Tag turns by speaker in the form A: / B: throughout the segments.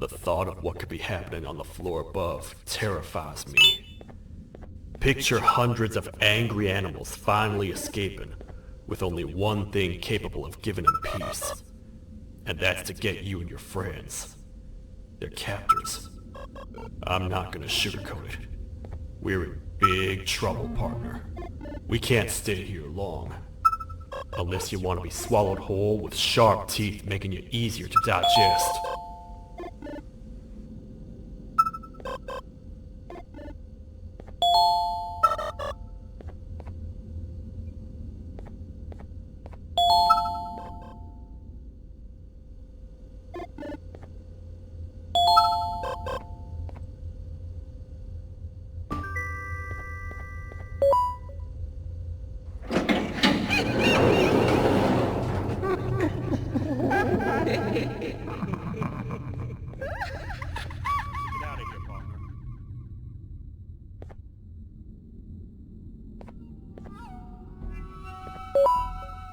A: The thought of what could be happening on the floor above terrifies me. Picture hundreds of angry animals finally escaping, with only one thing capable of giving them peace. And that's to get you and your friends. Their captors. I'm not gonna sugarcoat it. We're in big trouble, partner. We can't stay here long. Unless you want to be swallowed whole with sharp teeth making you easier to digest.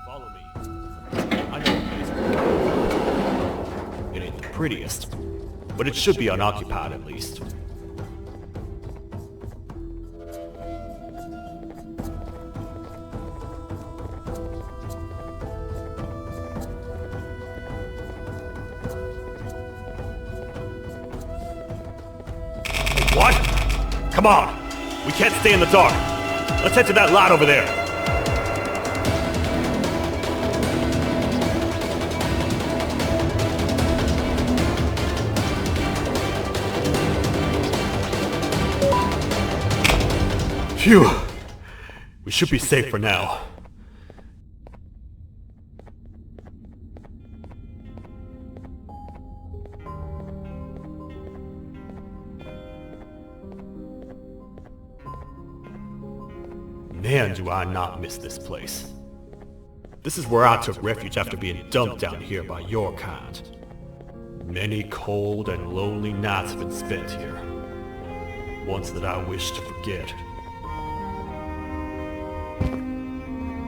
A: Follow me. I know a place. It ain't the prettiest, but it should be unoccupied at least. What? Come on! We can't stay in the dark! Let's head to that lot over there! Phew! We should be safe for now. Man, do I not miss this place. This is where I took refuge after being dumped down here by your kind. Many cold and lonely nights have been spent here. Ones that I wish to forget.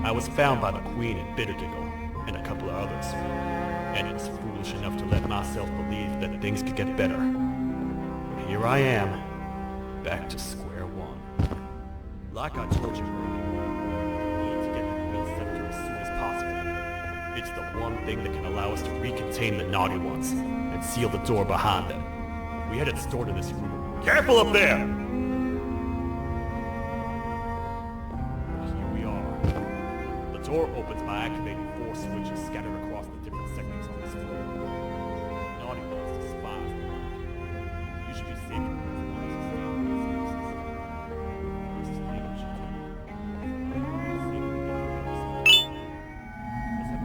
A: I was found by the Queen in Bittergiggle, and a couple of others, and was foolish enough to let myself believe that things could get better. But here I am, back to square one. Like I told you earlier, we need to get to the Mill Scepter as soon as possible. It's the one thing that can allow us to recontain the naughty ones, and seal the door behind them. We had it stored in this room. Careful up there! The door opens by activating 4 switches scattered across the different sectors on this floor. Naughty ones despise them. You should be safe from those ones who stay in these spaces. This is legal shit. Let's have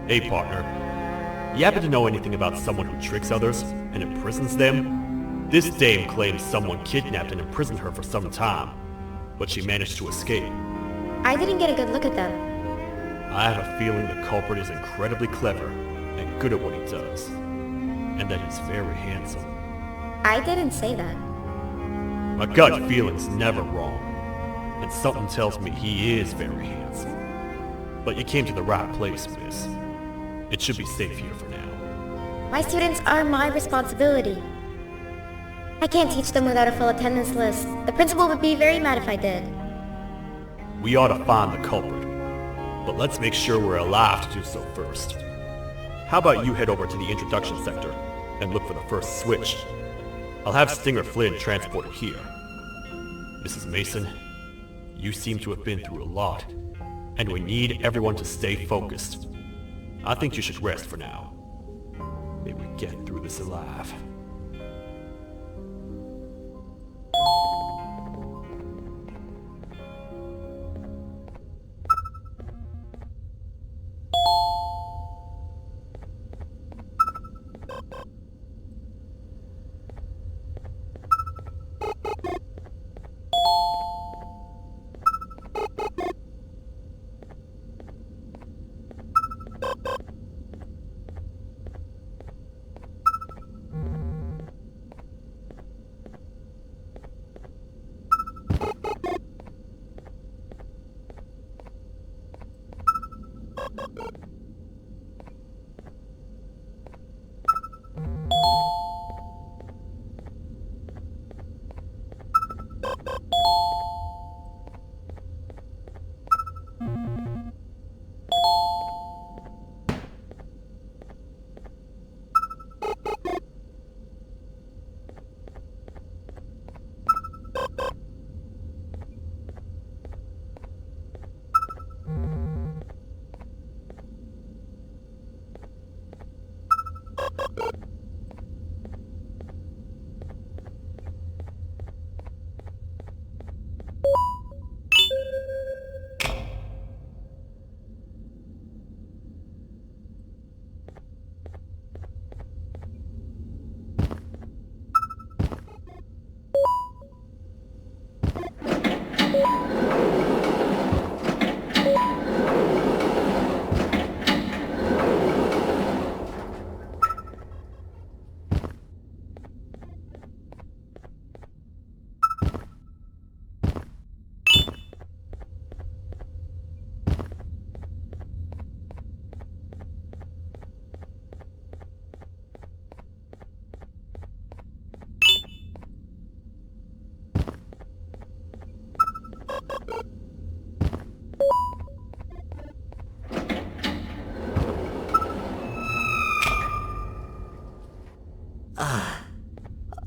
A: Hey, partner. You happen to know anything about someone who tricks others and imprisons them? This dame claims someone kidnapped and imprisoned her for some time, but she managed to escape.
B: I didn't get a good look at them.
A: I have a feeling the culprit is incredibly clever and good at what he does, and that he's very handsome.
B: I didn't say that.
A: My gut feeling's never wrong, and something tells me he is very handsome. But you came to the right place, miss. It should be safe here for now.
B: My students are my responsibility. I can't teach them without a full attendance list. The principal would be very mad if I did.
A: We ought to find the culprit, but let's make sure we're alive to do so first. How about you head over to the introduction sector and look for the first switch? I'll have Stinger Flynn transported here. Mrs. Mason, you seem to have been through a lot, and we need everyone to stay focused. I think you should rest for now. May we get through this alive.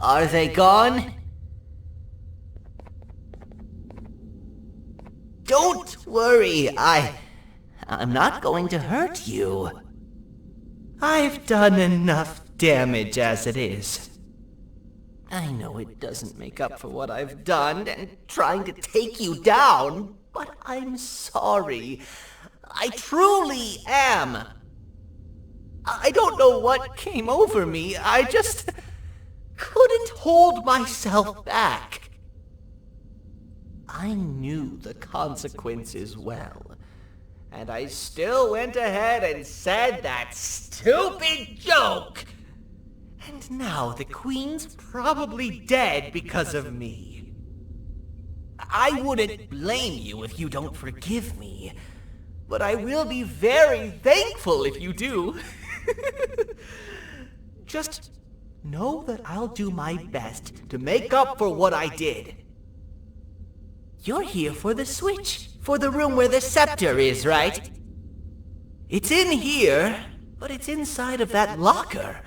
C: Are they gone? Don't worry, I'm not going to hurt you. I've done enough damage as it is. I know it doesn't make up for what I've done and trying to take you down, but I'm sorry. I truly am. I don't know what came over me. I just couldn't hold myself back. I knew the consequences well, and I still went ahead and said that stupid joke. And now the Queen's probably dead because of me. I wouldn't blame you if you don't forgive me, but I will be very thankful if you do. Just know that I'll do my best to make up for what I did. You're here for the switch, for the room where the scepter is, right? It's in here, but it's inside of that locker.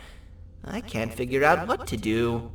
C: I can't figure out what to do.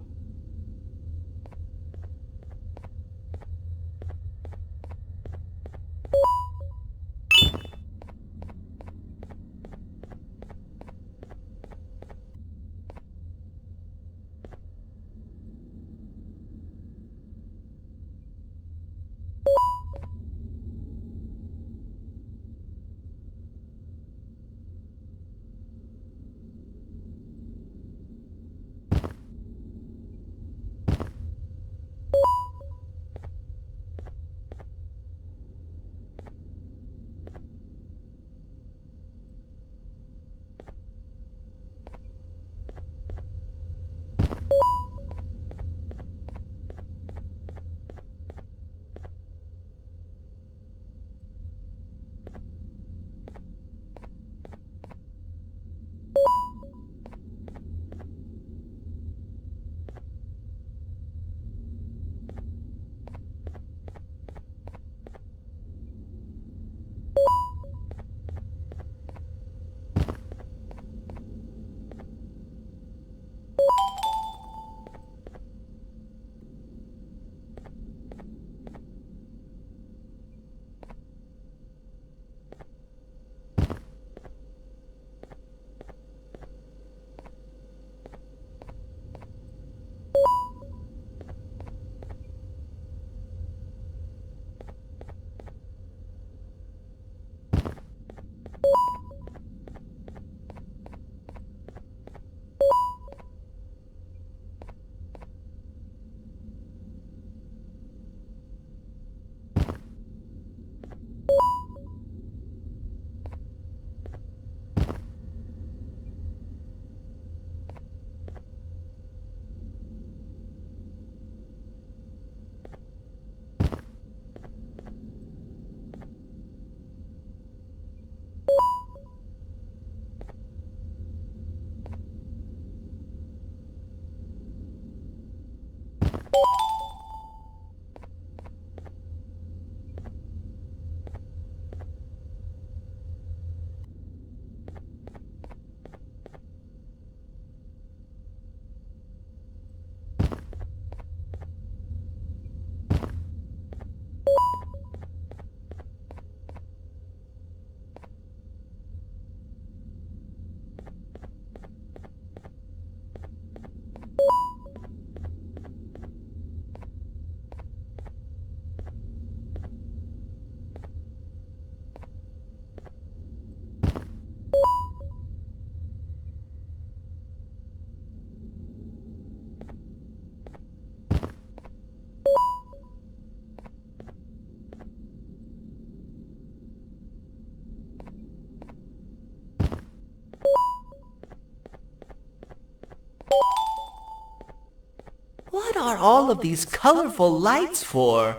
C: are all of these colorful lights for?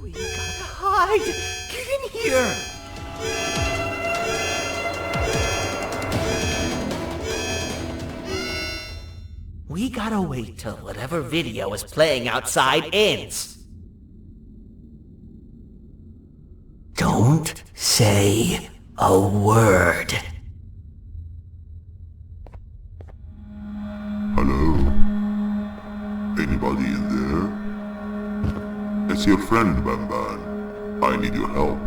C: We gotta hide! Get in here! We gotta wait till whatever video is playing outside ends. Don't say a word.
D: Hello? Anybody in there? It's your friend, Bamban. I need your help.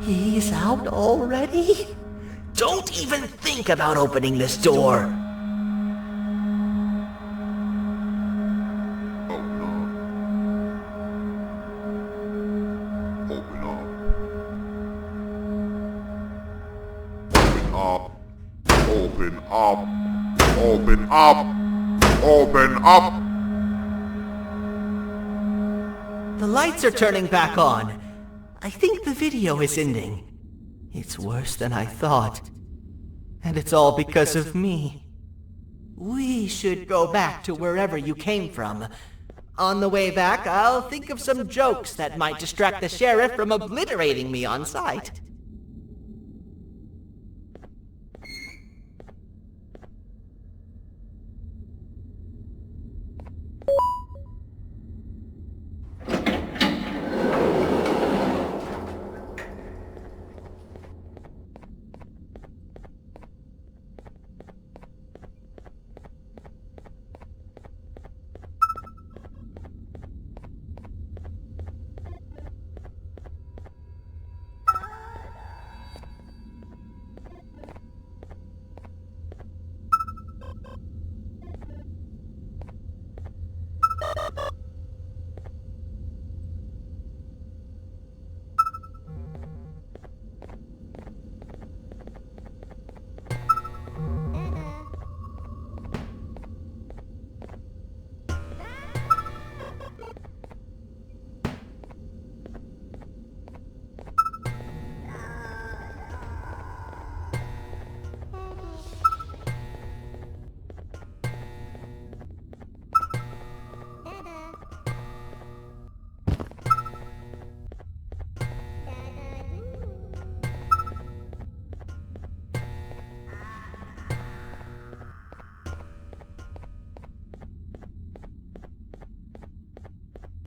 C: He's out already? Don't even think about opening this door.
D: Open up. Open up. Open up. Open up.
C: The lights are turning back on. I think the video is ending. It's worse than I thought. And it's all because of me. We should go back to wherever you came from. On the way back, I'll think of some jokes that might distract the sheriff from obliterating me on sight.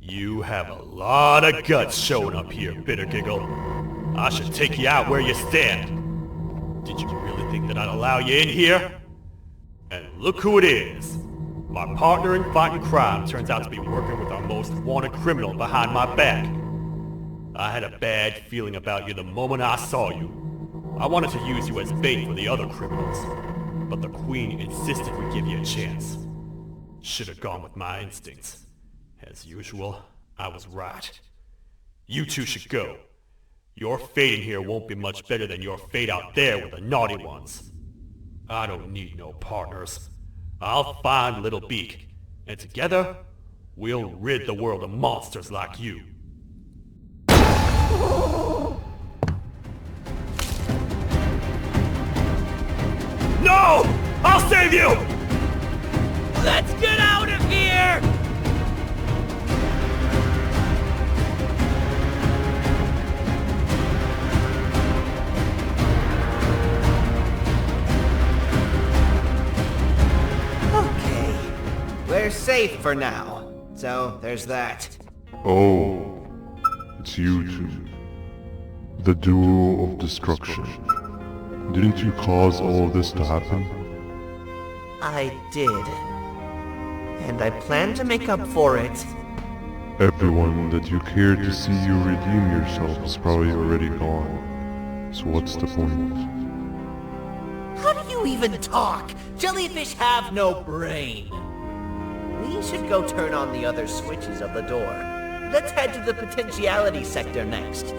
A: You have a lot of guts showing up here, Bitter Giggle. I should take you out where you stand. Did you really think that I'd allow you in here? And look who it is. My partner in fighting crime turns out to be working with our most wanted criminal behind my back. I had a bad feeling about you the moment I saw you. I wanted to use you as bait for the other criminals, but the Queen insisted we give you a chance. Should have gone with my instincts. As usual, I was right. You two should go. Your fate in here won't be much better than your fate out there with the naughty ones. I don't need no partners. I'll find Little Beak, and together, we'll rid the world of monsters like you. No! I'll save you!
C: Let's get out of here! Okay, we're safe for now. So, there's that.
D: Oh, it's you two. The duo of destruction. Didn't you cause all of this to happen?
C: I did. And I plan to make up for it.
D: Everyone that you cared to see you redeem yourself is probably already gone. So what's the point?
C: How do you even talk? Jellyfish have no brain. We should go turn on the other switches of the door. Let's head to the potentiality sector next.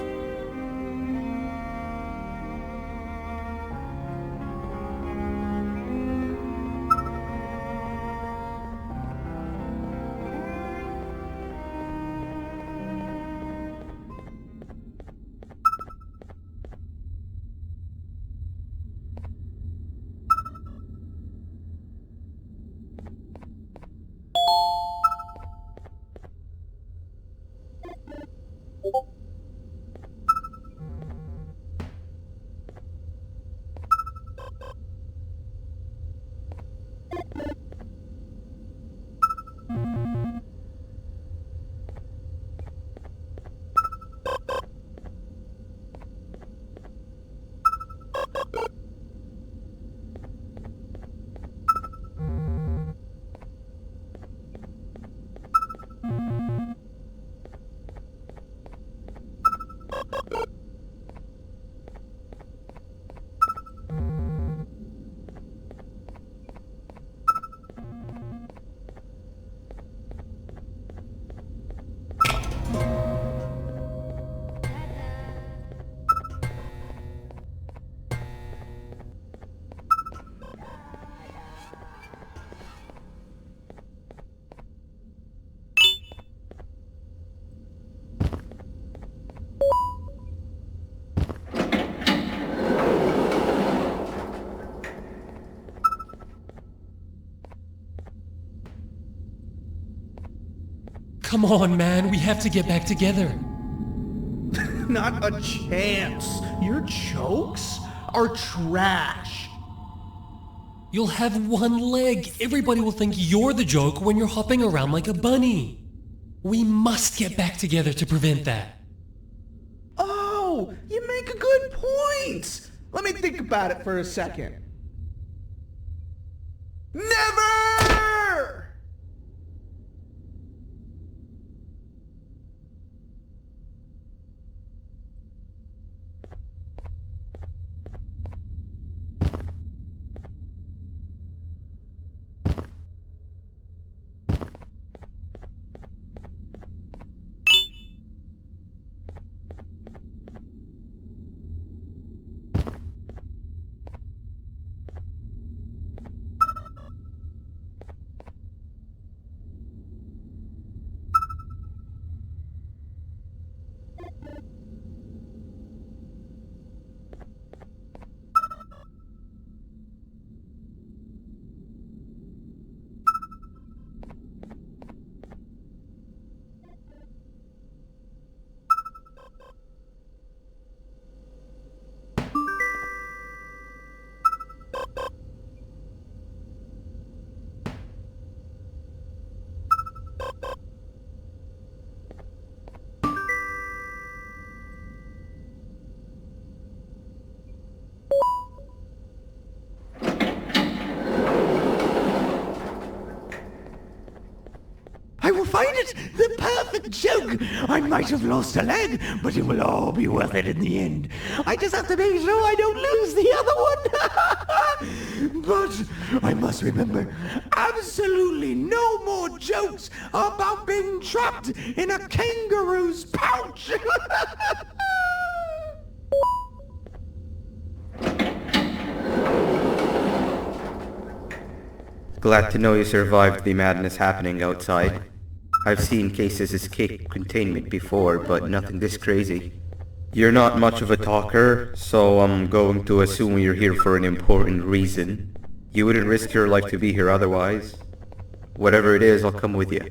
E: Come on, man, we have to get back together.
F: Not a chance. Your jokes are trash.
E: You'll have one leg. Everybody will think you're the joke when you're hopping around like a bunny. We must get back together to prevent that.
F: Oh, you make a good point. Let me think about it for a second. Never!
G: I will find it! The perfect joke! I might have lost a leg, but it will all be worth it in the end. I just have to make sure I don't lose the other one! But I must remember, absolutely no more jokes about being trapped in a kangaroo's pouch!
H: Glad to know you survived the madness happening outside. I've seen cases escape containment before, but nothing this crazy. You're not much of a talker, so I'm going to assume you're here for an important reason. You wouldn't risk your life to be here otherwise. Whatever it is, I'll come with you.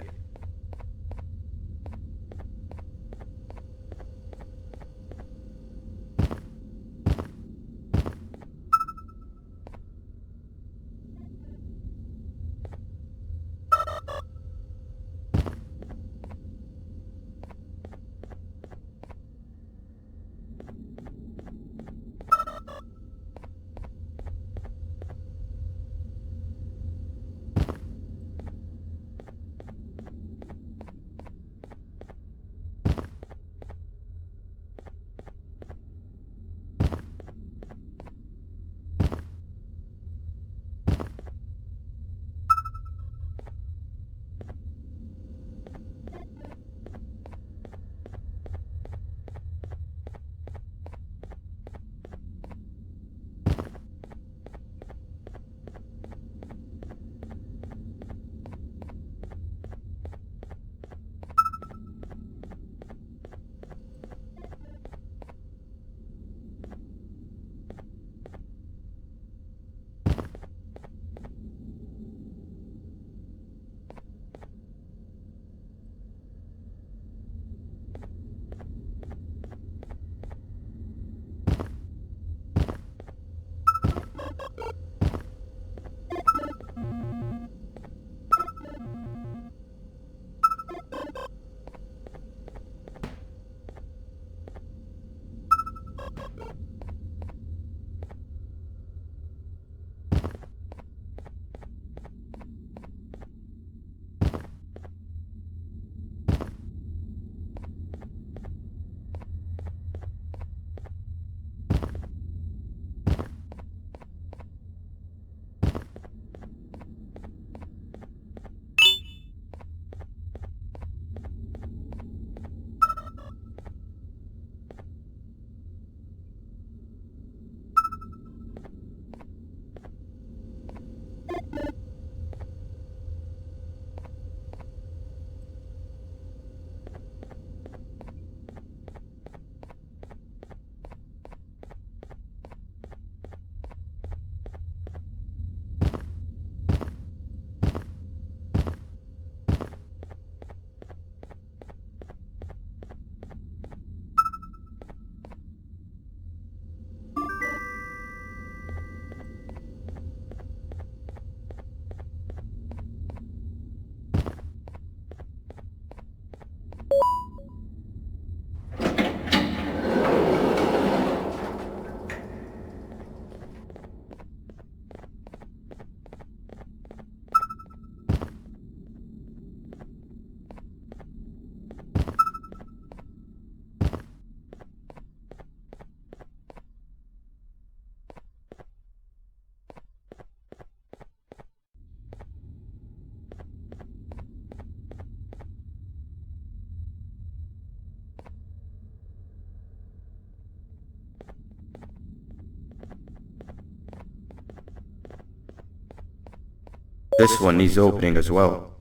H: This one needs opening as well.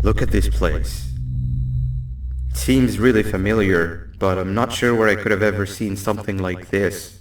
H: Look at this place. It seems really familiar, but I'm not sure where I could have ever seen something like this.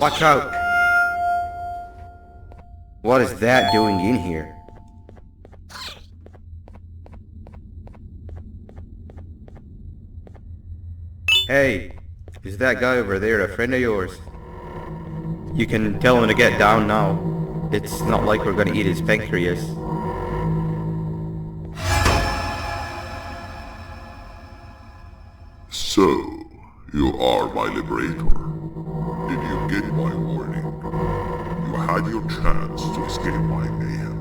H: Watch out! What is that doing in here? Hey, is that guy over there a friend of yours? You can tell him to get down now. It's not like we're gonna eat his pancreas.
D: So, you are my liberator. Did you get my warning? You had your chance to escape my mayhem.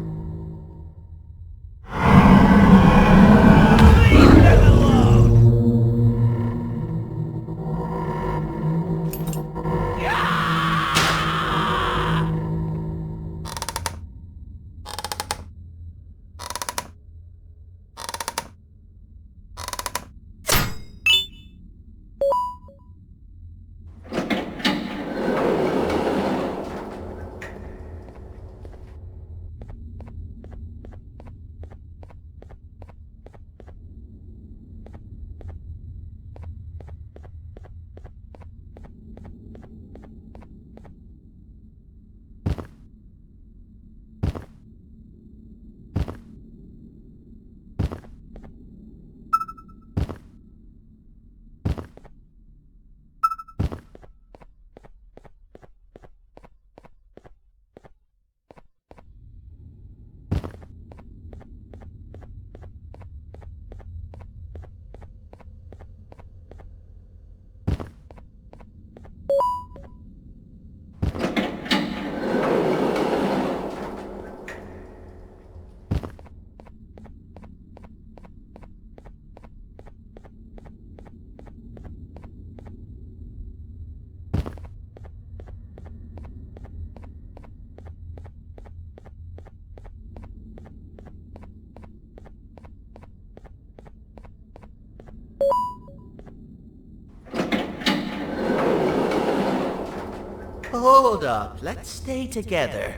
C: Hold up, let's stay together.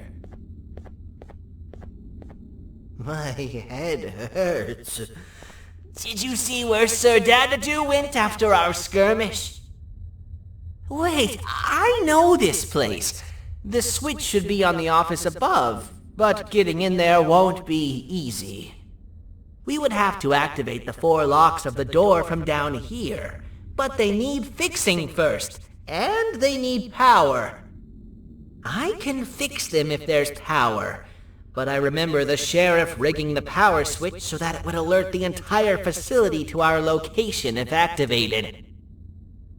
C: My head hurts. Did you see where Sir Dadadoo went after our skirmish? Wait, I know this place. The switch should be on the office above, but getting in there won't be easy. We would have to activate the 4 locks of the door from down here, but they need fixing first, and they need power. I can fix them if there's power, but I remember the sheriff rigging the power switch so that it would alert the entire facility to our location if activated.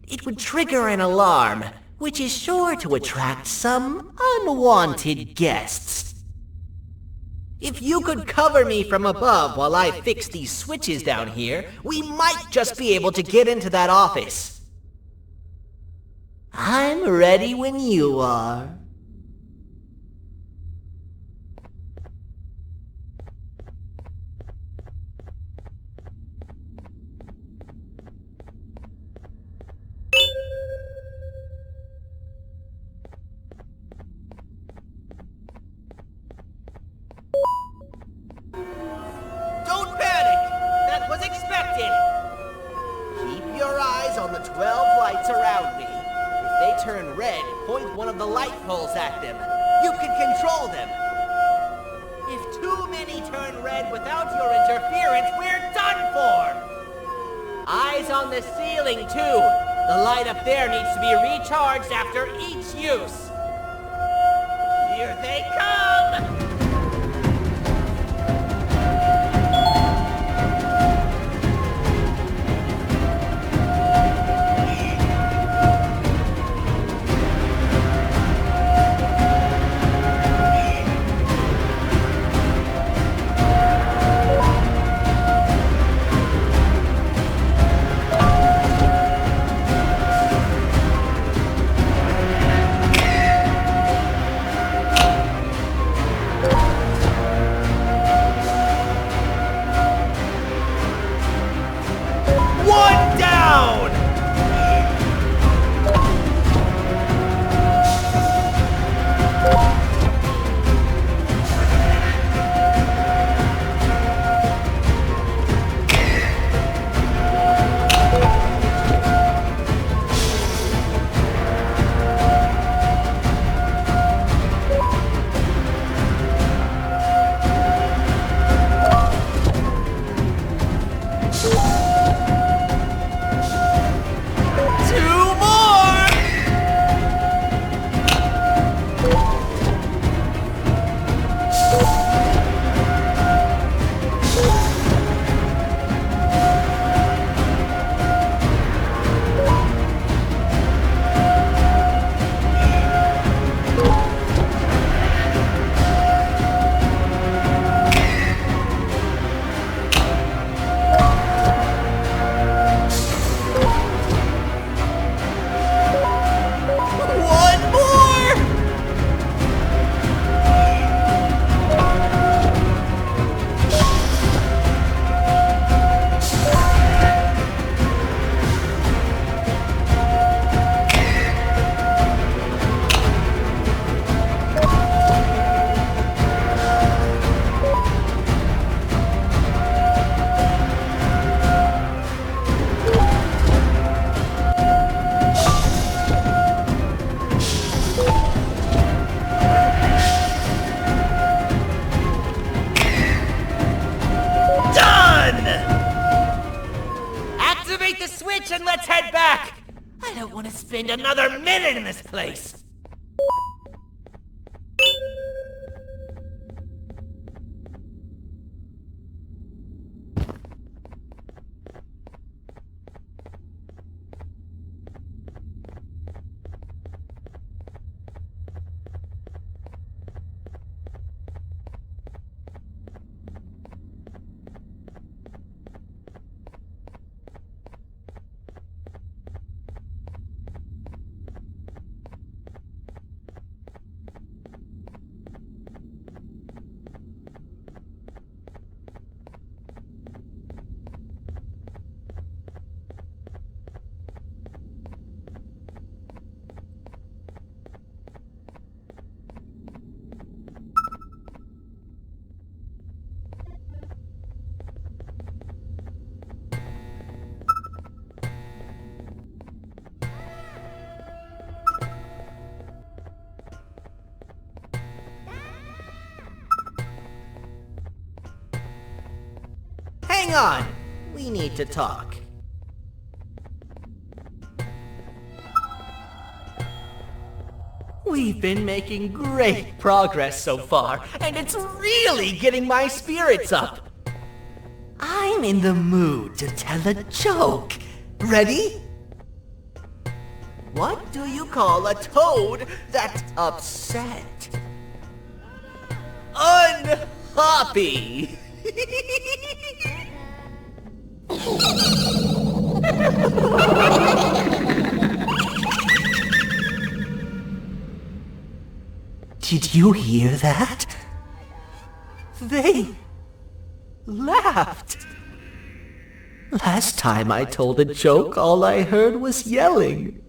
C: It would trigger an alarm, which is sure to attract some unwanted guests. If you could cover me from above while I fix these switches down here, we might just be able to get into that office. I'm ready when you are. Don't panic! That was expected! Keep your eyes on the 12 lights around me. If they turn red, point one of the light poles at them. You can control them. If too many turn red without your interference, we're done for! Eyes on the ceiling, too. The light up there needs to be recharged after each use. Here they come! the switch and let's head back! I don't want to spend another minute in this place! Hang on! We need to talk. We've been making great progress so far, and it's really getting my spirits up. I'm in the mood to tell a joke. Ready? What do you call a toad that's upset? Unhappy! Did you hear that? They laughed. Last time I told a joke, all I heard was yelling.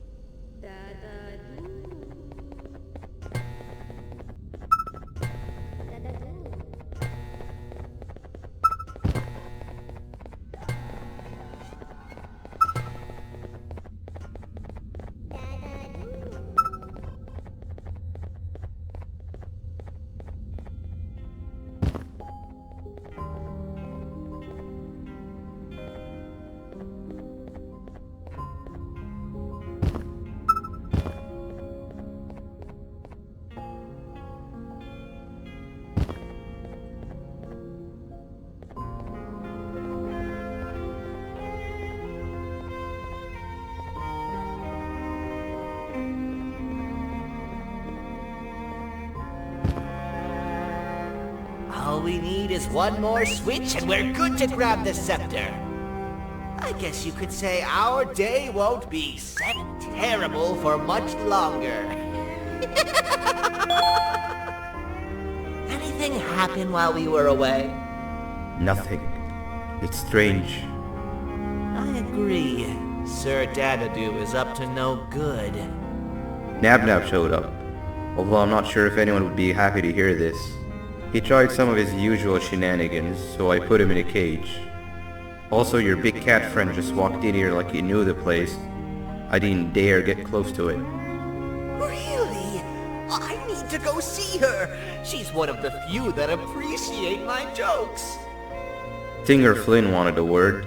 C: All we need is one more switch and we're good to grab the scepter. I guess you could say our day won't be terrible for much longer. Anything happen while we were away?
H: Nothing. It's strange.
C: I agree. Sir Dadadoo is up to no good.
H: Nab showed up, although I'm not sure if anyone would be happy to hear this. He tried some of his usual shenanigans, so I put him in a cage. Also, your big cat friend just walked in here like he knew the place. I didn't dare get close to it.
C: Really? I need to go see her. She's one of the few that appreciate my jokes.
H: Singer Flynn wanted a word.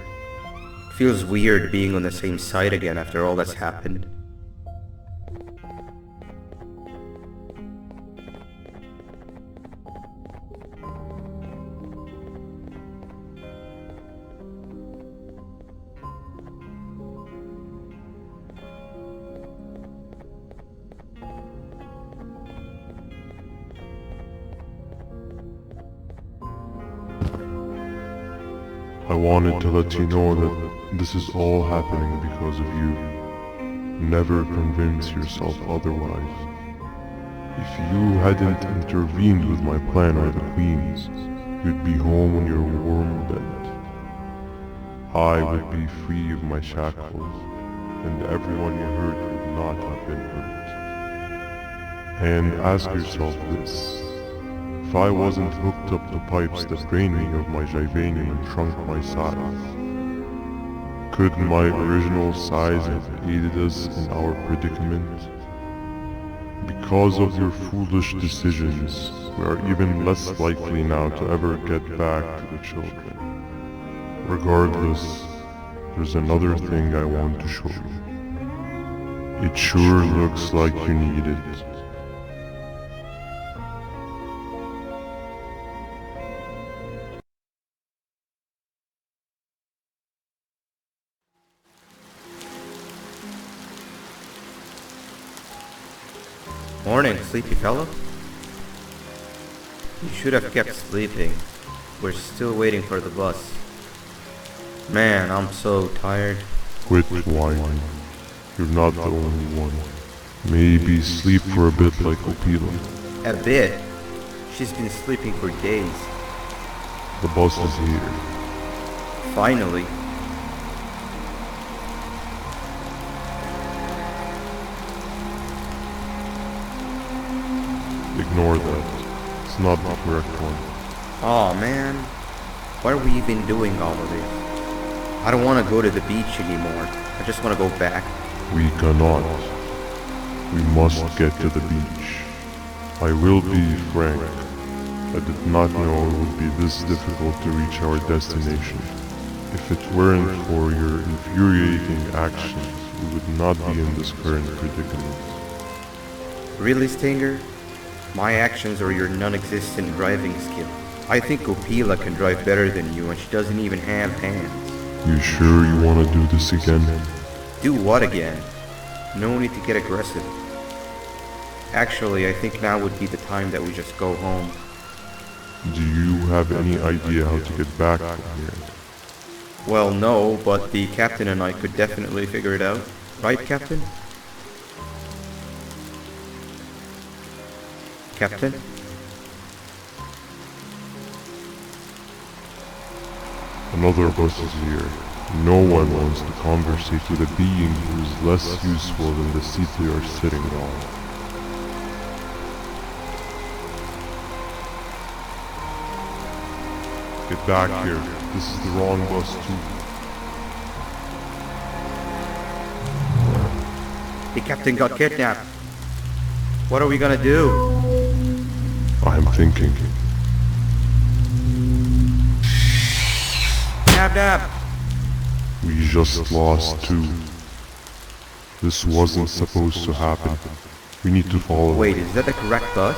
H: Feels weird being on the same side again after all that's happened.
D: I wanted to let you know that this is all happening because of you. Never convince yourself otherwise. If you hadn't intervened with my plan or the Queen's, you'd be home on your warm bed. I would be free of my shackles, and everyone you hurt would not have been hurt. And ask yourself this. If I wasn't hooked up to pipes that drained me of my Jivanium and shrunk my size, could my original size have aided us in our predicament? Because of your foolish decisions, we are even less likely now to ever get back to the children. Regardless, there's another thing I want to show you. It sure looks like you need it.
H: Morning, sleepy fellow. You should have kept sleeping. We're still waiting for the bus. Man, I'm so tired.
D: Quit whining. You're not the only one. Maybe sleep for a bit like Opila.
H: A bit? She's been sleeping for days.
D: The bus is here.
H: Finally.
D: Ignore that. It's not the correct one.
H: Aw, man. Why are we even doing all of this? I don't want to go to the beach anymore. I just want to go back.
D: We cannot. We must get to the beach. I will be frank. I did not know it would be this difficult to reach our destination. If it weren't for your infuriating actions, we would not be in this current predicament.
H: Really, Stinger? My actions are your non-existent driving skill. I think Opila can drive better than you and she doesn't even have hands.
D: You sure you want to do this again?
H: Do what again? No need to get aggressive. Actually, I think now would be the time that we just go home.
D: Do you have any idea how to get back from here?
H: Well, no, but the captain and I could definitely figure it out. Right, Captain? Captain?
D: Another bus is here. No one wants to conversate with a being who is less useful than the seat they are sitting on. Get back here. This is the wrong bus too.
H: The captain got kidnapped. What are we gonna do?
D: I'm thinking.
H: Nab nab!
D: We just lost two. This wasn't supposed to happen. We need to follow.
H: Wait, is that the correct bus?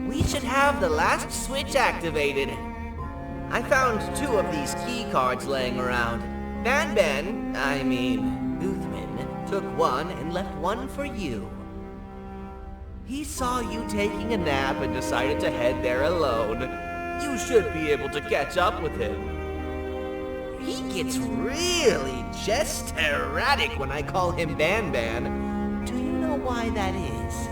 C: We should have the last switch activated. I found 2 of these key cards laying around. Uthman, took one and left one for you. He saw you taking a nap and decided to head there alone. You should be able to catch up with him. He gets really just erratic when I call him Ban Ban. Do you know why that is?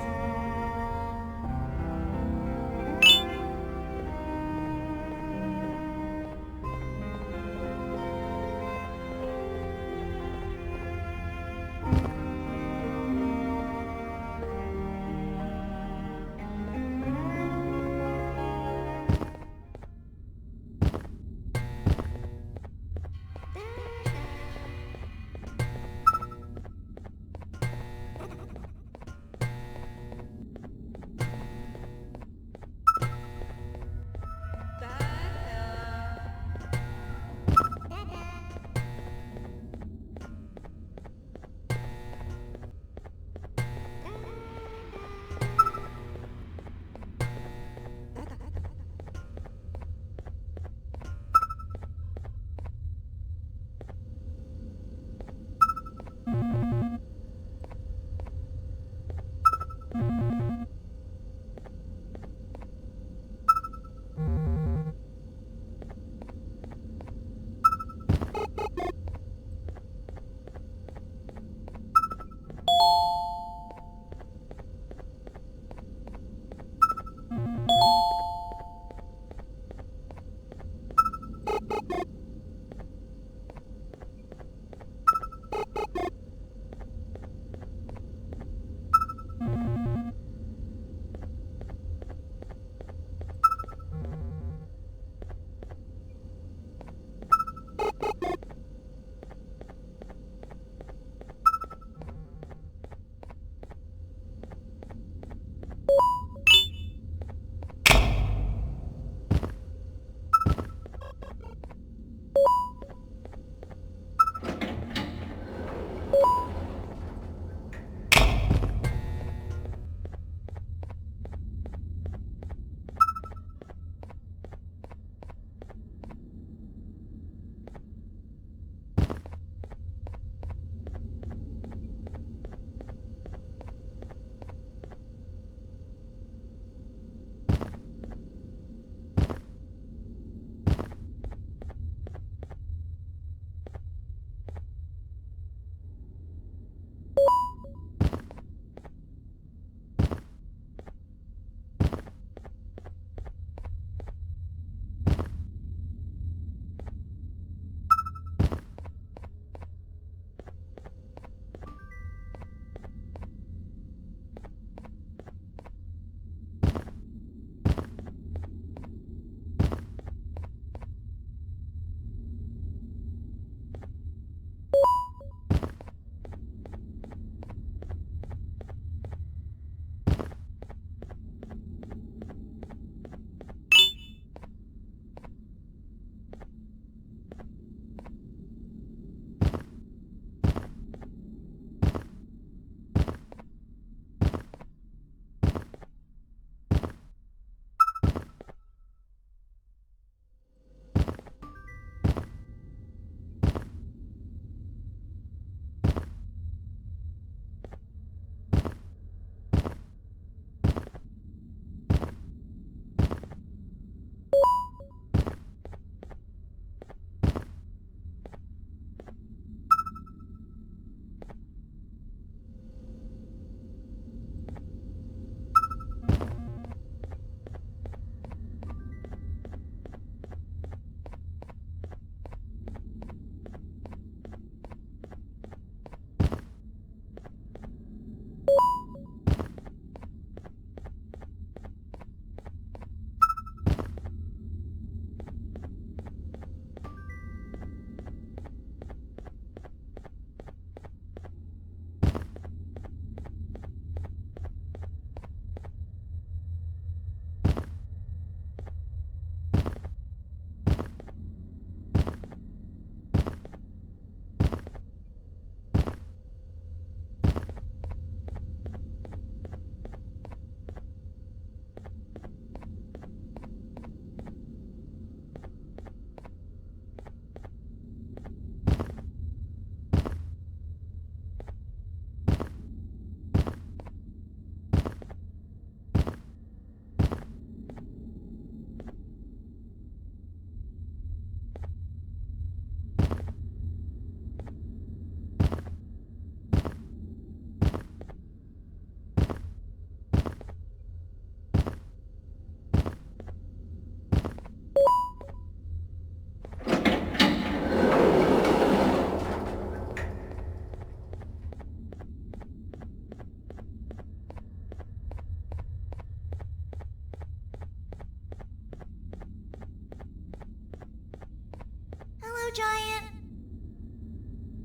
I: Giant.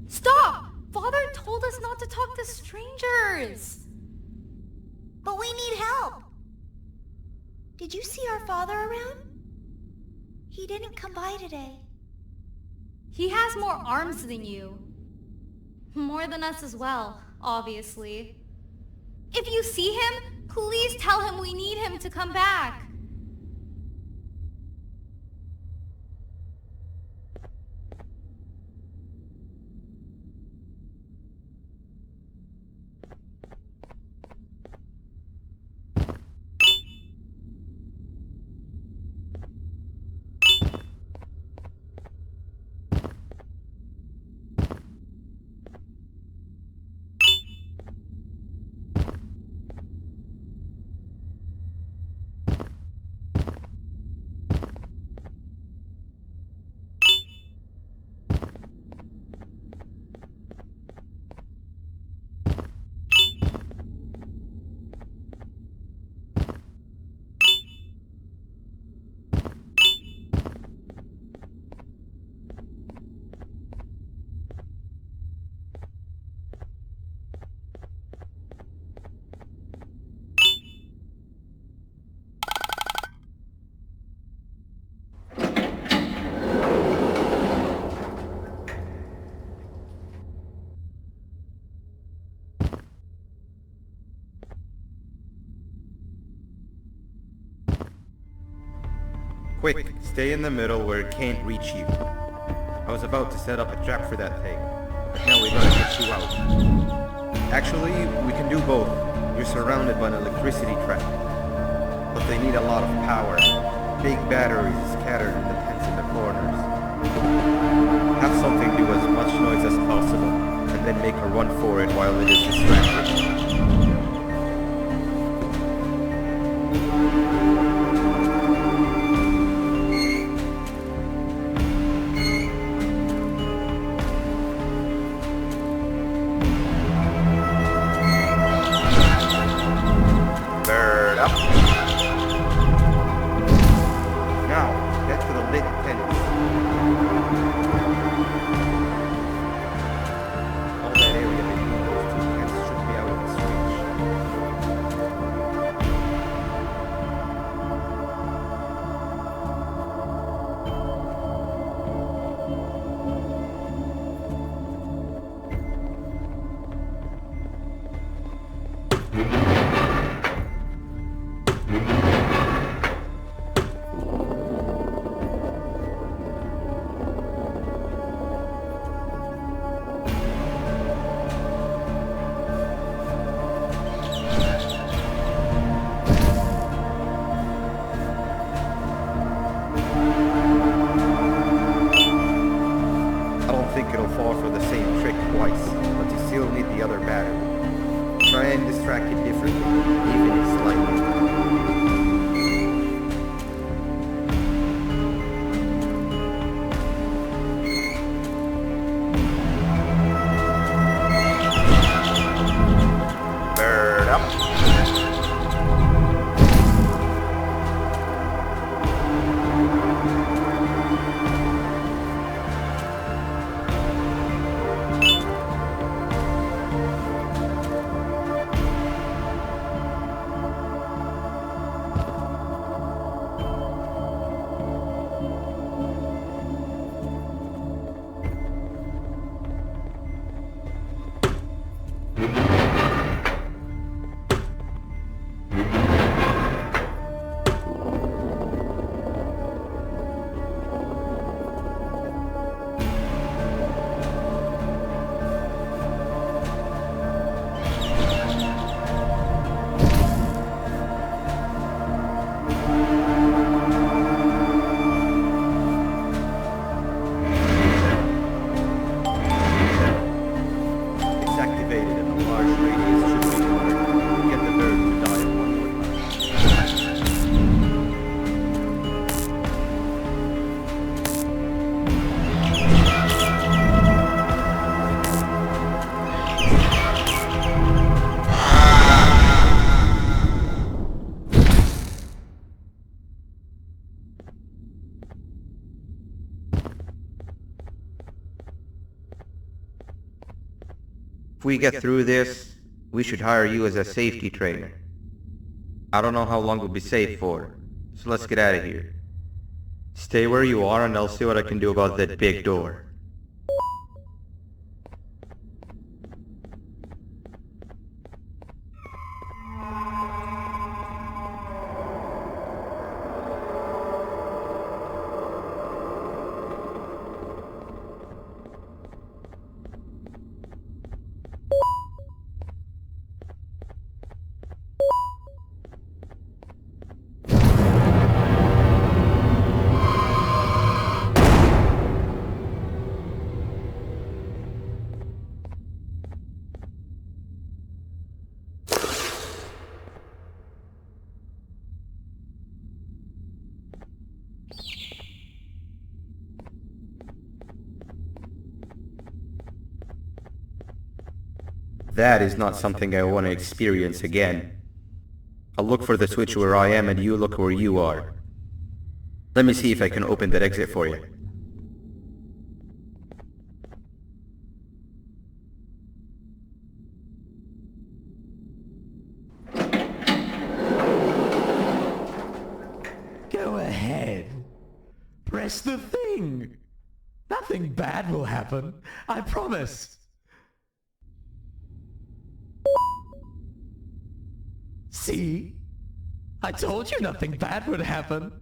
I: Stop! Father told us not to talk to strangers. But we need help. Did you see our father around? He didn't come by today.
J: He has more arms than you. More than us as well, obviously. If you see him, please tell him we need him to come back.
H: Quick, stay in the middle where it can't reach you. I was about to set up a trap for that thing, but now we gotta get you out. Actually, we can do both. You're surrounded by an electricity trap, but they need a lot of power. Big batteries scattered in the tents in the corners. Have something do as much noise as possible, and then make a run for it while it is distracted. we get through this, we should hire you as a safety trainer. I don't know how long we'll be safe for, so let's get out of here. Stay where you are and I'll see what I can do about that big door. That is not something I want to experience again. I'll look for the switch where I am and you look where you are. Let me see if I can open that exit for you.
G: Go ahead. Press the thing. Nothing bad will happen. I promise. See? I told you nothing bad would happen.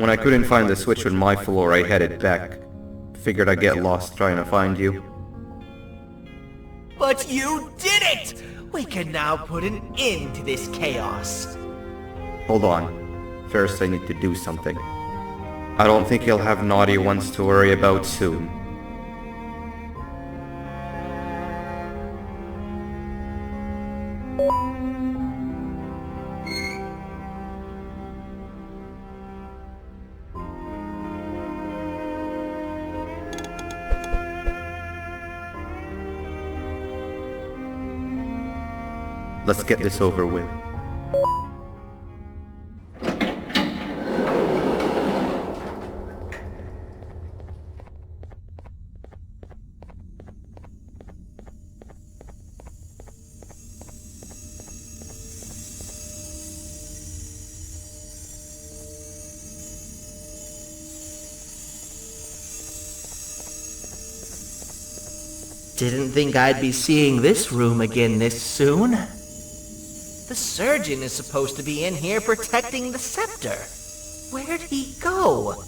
H: When I couldn't find the switch on my floor, I headed back. Figured I'd get lost trying to find you.
C: But you did it! We can now put an end to this chaos.
H: Hold on. First I need to do something. I don't think you'll have naughty ones to worry about soon. Let's get this over with.
C: Didn't think I'd be seeing this room again this soon. The surgeon is supposed to be in here protecting the scepter. Where'd he go?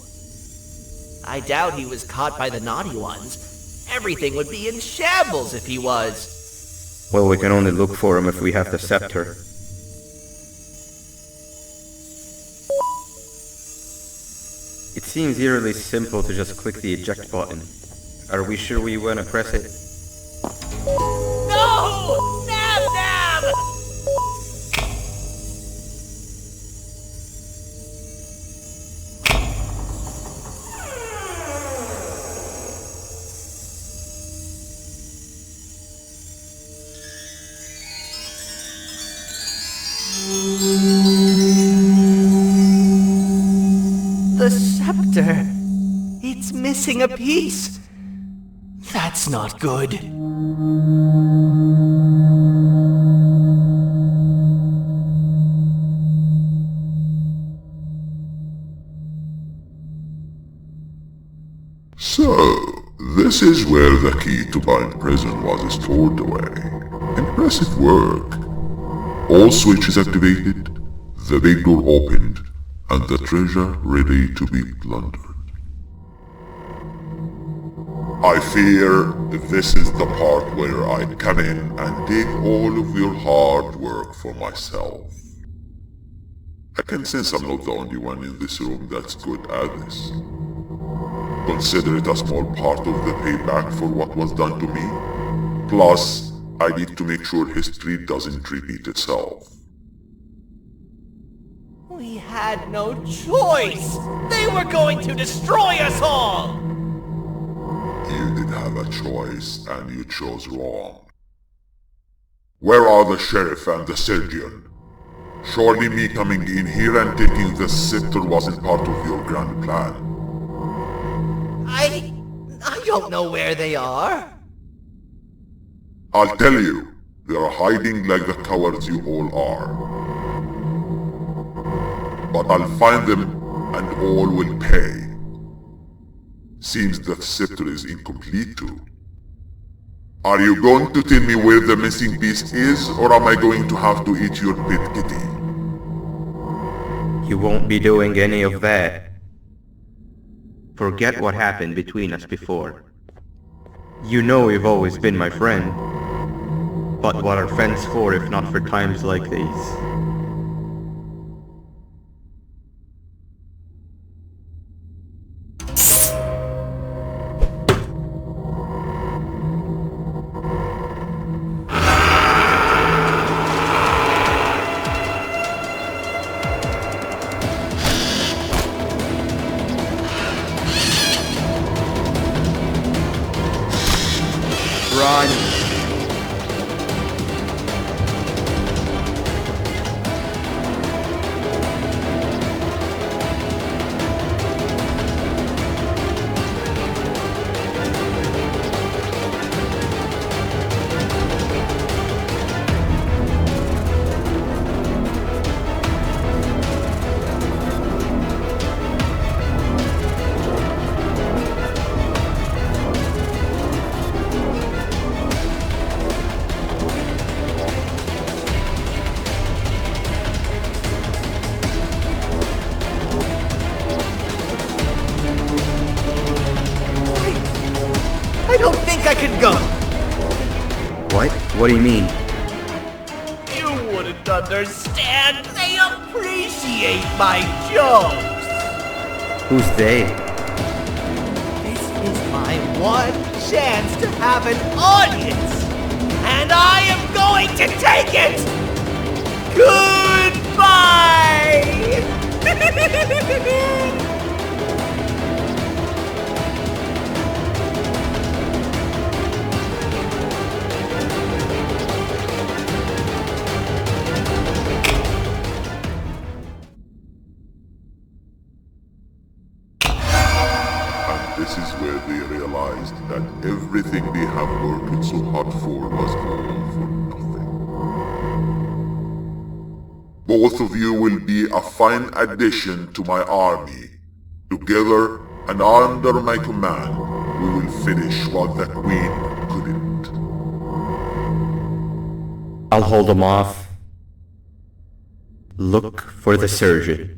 C: I doubt he was caught by the naughty ones. Everything would be in shambles if he was.
H: Well, we can only look for him if we have the scepter. It seems eerily simple to just click the eject button. Are we sure we want to press it?
C: No! Nab Nab! The scepter. It's missing a piece. That's not good.
D: So, this is where the key to Bind Prison was stored away. Impressive work. All switches activated, the big door opened, and the treasure ready to be plundered. I fear this is the part where I come in and take all of your hard work for myself. I can sense I'm not the only one in this room that's good at this. Consider it a small part of the payback for what was done to me. Plus, I need to make sure history doesn't repeat itself.
C: We had no choice! They were going to destroy us all!
D: You did have a choice, and you chose wrong. Where are the sheriff and the surgeon? Surely me coming in here and taking the scepter wasn't part of your grand plan.
C: I don't know where they are.
D: I'll tell you, they are hiding like the cowards you all are. But I'll find them, and all will pay. Seems the scepter is incomplete too. Are you going to tell me where the missing piece is, or am I going to have to eat your pet kitty?
H: You won't be doing any of that. Forget what happened between us before. You know you've always been my friend. But what are friends for if not for times like these? Run!
C: I don't think I could go.
H: What? What do you mean?
C: You wouldn't understand. They appreciate my jokes.
H: Who's they?
C: This is my one chance to have an audience. And I am going to take it. Goodbye.
K: This is where they realized that everything they have worked so hard for was all for nothing. Both of you will be a fine addition to my army. Together and under my command, we will finish what the Queen couldn't.
H: I'll hold them off. Look for the surgeon.